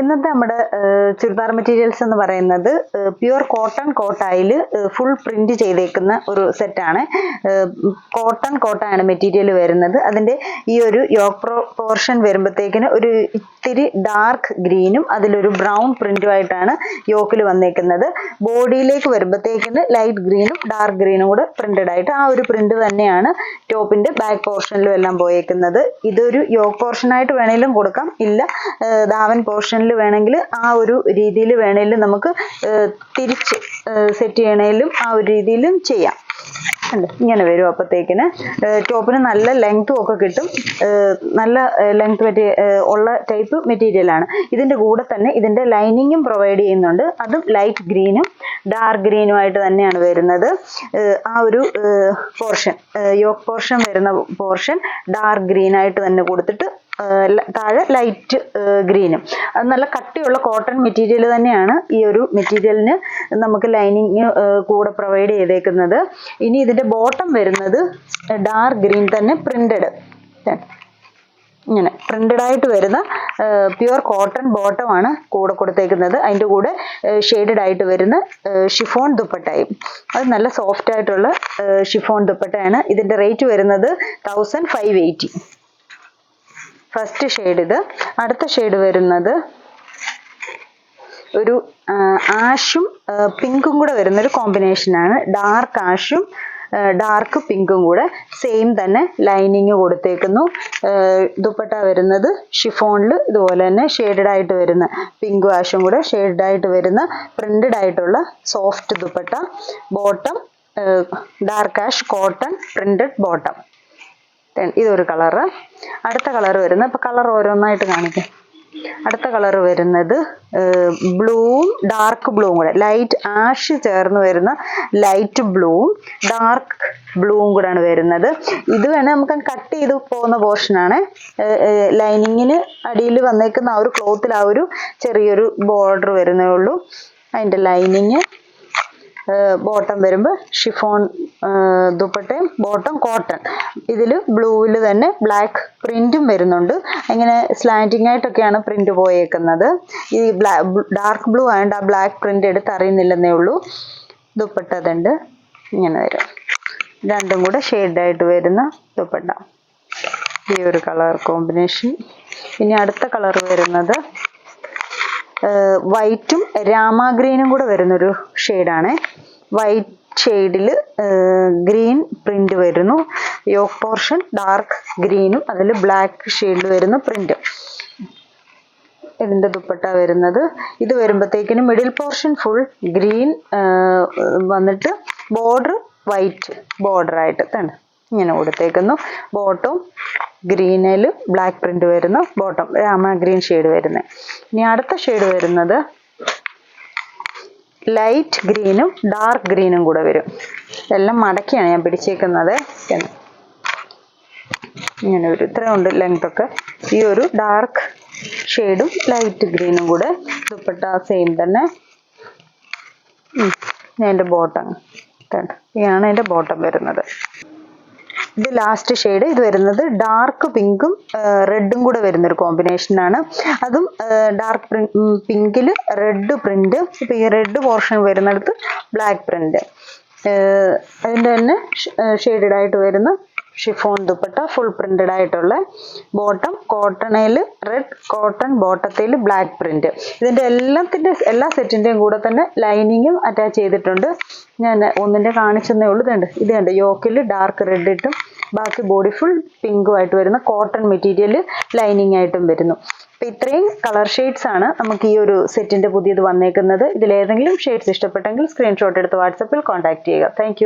ഇന്നത്തെ നമ്മുടെ ചുരിദാർ മെറ്റീരിയൽസ് എന്ന് പറയുന്നത് പ്യുവർ കോട്ടൺ കോട്ടായിൽ ഫുൾ പ്രിന്റ് ചെയ്തേക്കുന്ന ഒരു സെറ്റാണ്. കോട്ടൺ മെറ്റീരിയൽ വരുന്നത്. അതിന്റെ ഈ ഒരു യോക്ക് പോർഷൻ വരുമ്പോഴത്തേക്കിന് ഒരു ഇത്തിരി ഡാർക്ക് ഗ്രീനും അതിലൊരു ബ്രൗൺ പ്രിന്റും ആയിട്ടാണ് യോക്കിൽ വന്നേക്കുന്നത്. ബോഡിയിലേക്ക് വരുമ്പോഴത്തേക്കിന് ലൈറ്റ് ഗ്രീനും ഡാർക്ക് ഗ്രീനും കൂടെ പ്രിന്റഡ് ആയിട്ട് ആ ഒരു പ്രിന്റ് തന്നെയാണ് ടോപ്പിന്റെ ബാക്ക് പോർഷനിലും എല്ലാം പോയേക്കുന്നത്. ഇതൊരു യോക്ക് പോർഷൻ ആയിട്ട് വേണേലും കൊടുക്കാം, ഇല്ല ധാവൻ പോർഷനിൽ വേണമെങ്കിൽ ആ ഒരു രീതിയിൽ വേണേലും നമുക്ക് തിരിച്ച് സെറ്റ് ചെയ്യണേലും ആ ഒരു രീതിയിലും ചെയ്യാം. ഇങ്ങനെ വരും. അപ്പോഴത്തേക്കിന് ടോപ്പിന് നല്ല ലെങ്ത്തും ഒക്കെ കിട്ടും. നല്ല ലെങ്ത് ഉള്ള ടൈപ്പ് മെറ്റീരിയൽ ആണ്. ഇതിന്റെ കൂടെ തന്നെ ഇതിന്റെ ലൈനിങ്ങും പ്രൊവൈഡ് ചെയ്യുന്നുണ്ട്. അതും ലൈറ്റ് ഗ്രീനും ഡാർക്ക് ഗ്രീനും ആയിട്ട് തന്നെയാണ് വരുന്നത്. ആ ഒരു പോർഷൻ യോക്ക് പോർഷൻ വരുന്ന പോർഷൻ ഡാർക്ക് ഗ്രീൻ ആയിട്ട് തന്നെ കൊടുത്തിട്ട് താഴെ ലൈറ്റ് ഗ്രീനും. അത് നല്ല കട്ടിയുള്ള കോട്ടൺ മെറ്റീരിയൽ തന്നെയാണ്. ഈ ഒരു മെറ്റീരിയലിന് നമുക്ക് ലൈനിങ് കൂടെ പ്രൊവൈഡ് ചെയ്തേക്കുന്നത്. ഇനി ഇതിന്റെ ബോട്ടം വരുന്നത് ഡാർക്ക് ഗ്രീൻ തന്നെ പ്രിന്റഡ്, ഇങ്ങനെ പ്രിന്റഡ് ആയിട്ട് വരുന്ന പ്യുവർ കോട്ടൺ ബോട്ടം ആണ് കൂടെ കൊടുത്തേക്കുന്നത്. അതിൻ്റെ കൂടെ ഷെയ്ഡഡ് ആയിട്ട് വരുന്ന ഷിഫോൺ ദുപ്പട്ടയും. അത് നല്ല സോഫ്റ്റ് ആയിട്ടുള്ള ഷിഫോൺ ദുപ്പട്ടയാണ്. ഇതിന്റെ റേറ്റ് വരുന്നത് 1580. ഫസ്റ്റ് ഷെയ്ഡ് ഇത്. അടുത്ത ഷെയ്ഡ് വരുന്നത് ഒരു ആഷും പിങ്കും കൂടെ വരുന്ന ഒരു കോമ്പിനേഷനാണ്. ഡാർക്ക് ആഷും ഡാർക്ക് പിങ്കും കൂടെ സെയിം തന്നെ ലൈനിങ് കൊടുത്തേക്കുന്നു. ദുപ്പട്ട വരുന്നത് ഷിഫോണിൽ ഇതുപോലെ തന്നെ ഷെയ്ഡഡ് ആയിട്ട് വരുന്ന പിങ്കും ആഷും കൂടെ ഷെയ്ഡഡ് ആയിട്ട് വരുന്ന പ്രിന്റഡ് ആയിട്ടുള്ള soft dupatta. Bottom dark ash cotton printed bottom. ഇതൊരു കളറ്. അടുത്ത കളർ വരുന്നത്, ഇപ്പൊ കളർ ഓരോന്നായിട്ട് കാണിക്കാം. അടുത്ത കളർ വരുന്നത് ബ്ലൂവും ഡാർക്ക് ബ്ലൂവും കൂടെ, ലൈറ്റ് ആഷ് ചേർന്ന് വരുന്ന ലൈറ്റ് ബ്ലൂവും ഡാർക്ക് ബ്ലൂവും കൂടെയാണ് വരുന്നത്. ഇത് വേണേൽ നമുക്ക് കട്ട് ചെയ്ത് പോകുന്ന പോർഷനാണ്. ലൈനിങ്ങിന് അടിയിൽ വന്നേക്കുന്ന ആ ഒരു ക്ലോത്തിൽ ആ ഒരു ചെറിയൊരു ബോർഡർ വരുന്നേ ഉള്ളൂ. അതിൻ്റെ ലൈനിങ് ബോട്ടം വരുമ്പോൾ ഷിഫോൺ ദുപ്പട്ടയും ബോട്ടം കോട്ടൺ. ഇതിൽ ബ്ലൂവിൽ തന്നെ ബ്ലാക്ക് പ്രിന്റും വരുന്നുണ്ട്. ഇങ്ങനെ സ്ലാൻറ്റിങ് ആയിട്ടൊക്കെയാണ് പ്രിന്റ് പോയേക്കുന്നത്. ഈ ഡാർക്ക് ബ്ലൂ ആയതുകൊണ്ട് ആ ബ്ലാക്ക് പ്രിന്റ് എടുത്ത് അറിയുന്നില്ലെന്നേ ഉള്ളൂ. ദുപ്പട്ട അതുണ്ട്, ഇങ്ങനെ വരും. രണ്ടും കൂടെ ഷെയ്ഡായിട്ട് വരുന്ന ദുപ്പട്ട. ഈ ഒരു കളർ കോമ്പിനേഷൻ. ഇനി അടുത്ത കളർ വരുന്നത് വൈറ്റും രാമ ഗ്രീനും കൂടെ വരുന്നൊരു ഷെയ്ഡാണ്. വൈറ്റ് ഷെയ്ഡിൽ ഗ്രീൻ പ്രിന്റ് വരുന്നു. യോക്ക് പോർഷൻ ഡാർക്ക് ഗ്രീനും അതിൽ ബ്ലാക്ക് ഷെയ്ഡിൽ വരുന്ന പ്രിന്റ്. ഇതിന്റെ ദുപ്പട്ട വരുന്നത് ഇത് വരുമ്പോഴത്തേക്കിന് മിഡിൽ പോർഷൻ ഫുൾ ഗ്രീൻ വന്നിട്ട് ബോർഡർ വൈറ്റ് ബോർഡർ ആയിട്ട് തന്നെ ഇങ്ങനെ കൊടുത്തേക്കുന്നു. ബോട്ടം ഗ്രീനിൽ ബ്ലാക്ക് പ്രിന്റ് വരുന്ന ബോട്ടം രാമ ഗ്രീൻ ഷെയ്ഡ് വരുന്നത്. ഇനി അടുത്ത ഷെയ്ഡ് വരുന്നത് ലൈറ്റ് ഗ്രീനും ഡാർക്ക് ഗ്രീനും കൂടെ വരും. എല്ലാം മടക്കിയാണ് ഞാൻ പിടിച്ചേക്കുന്നത്. ഇങ്ങനെ ഒരു ഇത്രയും ഉണ്ട് ലെങ്ത് ഒക്കെ. ഈ ഒരു ഡാർക്ക് ഷെയ്ഡും ലൈറ്റ് ഗ്രീനും കൂടെ ദുപ്പട്ട സെയിം തന്നെ. അതിൻ്റെ ബോട്ടം ഇതാണ് അതിൻ്റെ ബോട്ടം വരുന്നത്. ഇത് ലാസ്റ്റ് ഷെയ്ഡ്. ഇത് വരുന്നത് ഡാർക്ക് പിങ്കും റെഡും കൂടെ വരുന്നൊരു കോമ്പിനേഷനാണ്. അതും ഡാർക്ക് പിങ്കിൽ റെഡ് പ്രിന്റ്. ഇപ്പൊ ഈ റെഡ് പോർഷൻ വരുന്നിടത്ത് ബ്ലാക്ക് പ്രിന്റ്. അതിൻ്റെ തന്നെ ഷെയ്ഡഡ് ആയിട്ട് വരുന്ന ഷിഫോൺ ദുപ്പട്ട ഫുൾ പ്രിന്റഡ് ആയിട്ടുള്ള ബോട്ടം. കോട്ടണിൽ റെഡ് കോട്ടൺ ബോട്ടത്തിൽ ബ്ലാക്ക് പ്രിന്റ്. ഇതിന്റെ എല്ലാ സെറ്റിന്റെയും കൂടെ തന്നെ ലൈനിങ്ങും അറ്റാച്ച് ചെയ്തിട്ടുണ്ട്. ഞാൻ ഒന്നിന്റെ കാണിച്ചെന്നേ ഉള്ളൂ. ഇത് കണ്ട് യോക്കിൽ ഡാർക്ക് റെഡ് ഇട്ടും ബാക്കി ബോഡി ഫുൾ പിങ്കും ആയിട്ട് വരുന്ന കോട്ടൺ മെറ്റീരിയൽ ലൈനിങ് ആയിട്ടും വരുന്നു. അപ്പൊ ഇത്രയും കളർ ഷെയ്ഡ്സ് ആണ് നമുക്ക് ഈ ഒരു സെറ്റിന്റെ പുതിയത് വന്നേക്കുന്നത്. ഇതിലേതെങ്കിലും ഷെയ്ഡ്സ് ഇഷ്ടപ്പെട്ടെങ്കിൽ സ്ക്രീൻഷോട്ട് എടുത്ത് വാട്സപ്പിൽ കോൺടാക്ട് ചെയ്യുക. താങ്ക്